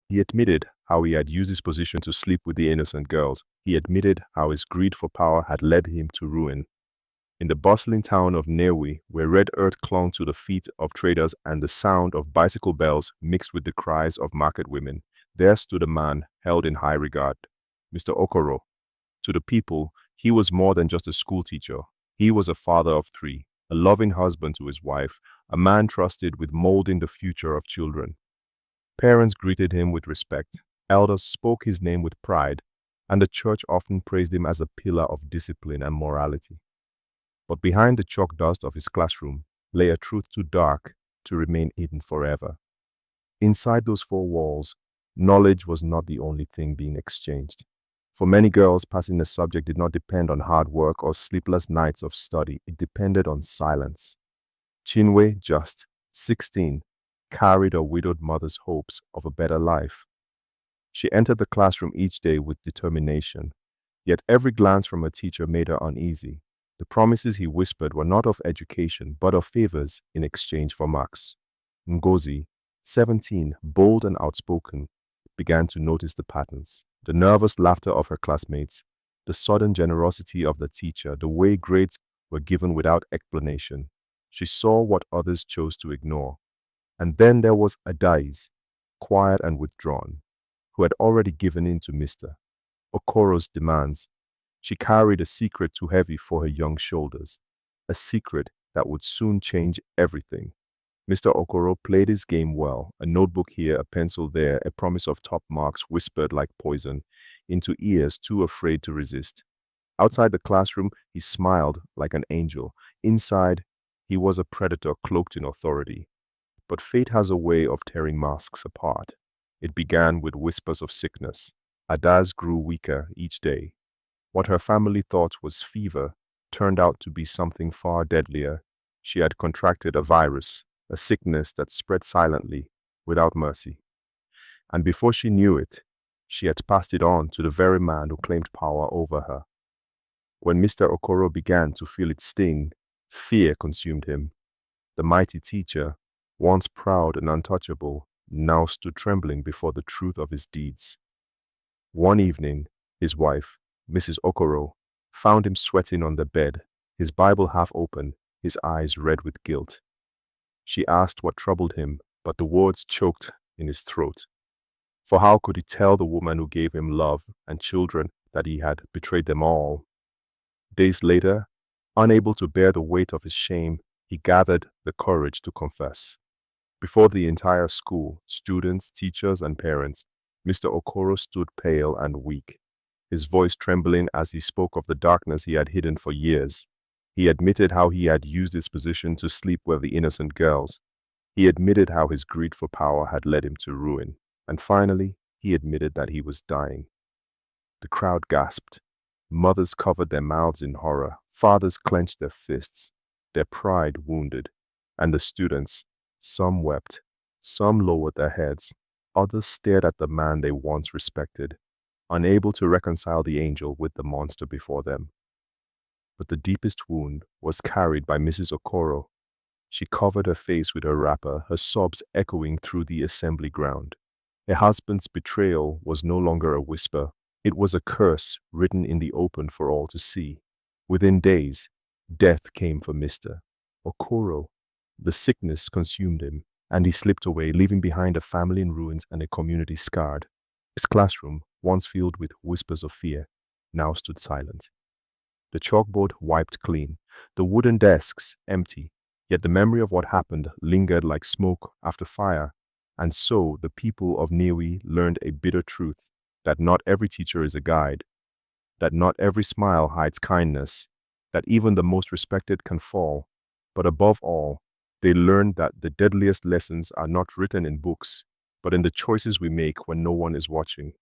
He admitted how he had used his position to sleep with the innocent girls. He admitted how his greed for power had led him to ruin. In the bustling town of Newi, where red earth clung to the feet of traders and the sound of bicycle bells mixed with the cries of market women, there stood a man held in high regard, Mr. Okoro. To the people, he was more than just a schoolteacher. He was a father of three, a loving husband to his wife, a man trusted with molding the future of children. Parents greeted him with respect, elders spoke his name with pride, and the church often praised him as a pillar of discipline and morality. But behind the chalk dust of his classroom lay a truth too dark to remain hidden forever. Inside those four walls, knowledge was not the only thing being exchanged. For many girls, passing a subject did not depend on hard work or sleepless nights of study. It depended on silence. Chinwe, just 16, carried her widowed mother's hopes of a better life. She entered the classroom each day with determination, yet every glance from her teacher made her uneasy. The promises he whispered were not of education, but of favors in exchange for marks. Ngozi, 17, bold and outspoken, began to notice the patterns. The nervous laughter of her classmates, the sudden generosity of the teacher, the way grades were given without explanation. She saw what others chose to ignore. And then there was Adais, quiet and withdrawn, who had already given in to Mr. Okoro's demands. She carried a secret too heavy for her young shoulders, a secret that would soon change everything. Mr. Okoro played his game well, a notebook here, a pencil there, a promise of top marks whispered like poison into ears too afraid to resist. Outside the classroom, he smiled like an angel. Inside, he was a predator cloaked in authority. But fate has a way of tearing masks apart. It began with whispers of sickness. Adaz grew weaker each day. What her family thought was fever turned out to be something far deadlier. She had contracted a virus, a sickness that spread silently, without mercy. And before she knew it, she had passed it on to the very man who claimed power over her. When Mr. Okoro began to feel its sting, fear consumed him. The mighty teacher, once proud and untouchable, now stood trembling before the truth of his deeds. One evening, his wife, Mrs. Okoro, found him sweating on the bed, his Bible half open, his eyes red with guilt. She asked what troubled him, but the words choked in his throat. For how could he tell the woman who gave him love and children that he had betrayed them all? Days later, unable to bear the weight of his shame, he gathered the courage to confess. Before the entire school, students, teachers, and parents, Mr. Okoro stood pale and weak, his voice trembling as he spoke of the darkness he had hidden for years. He admitted how he had used his position to sleep with the innocent girls. He admitted how his greed for power had led him to ruin. And finally, he admitted that he was dying. The crowd gasped. Mothers covered their mouths in horror. Fathers clenched their fists, their pride wounded. And the students, some wept, some lowered their heads, others stared at the man they once respected, unable to reconcile the angel with the monster before them. But the deepest wound was carried by Mrs. Okoro. She covered her face with her wrapper, her sobs echoing through the assembly ground. Her husband's betrayal was no longer a whisper. It was a curse written in the open for all to see. Within days, death came for Mr. Okoro. The sickness consumed him, and he slipped away, leaving behind a family in ruins and a community scarred. His classroom, once filled with whispers of fear, now stood silent. The chalkboard wiped clean, the wooden desks empty, yet the memory of what happened lingered like smoke after fire. And so the people of Niue learned a bitter truth, that not every teacher is a guide, that not every smile hides kindness, that even the most respected can fall. But above all, they learned that the deadliest lessons are not written in books, but in the choices we make when no one is watching.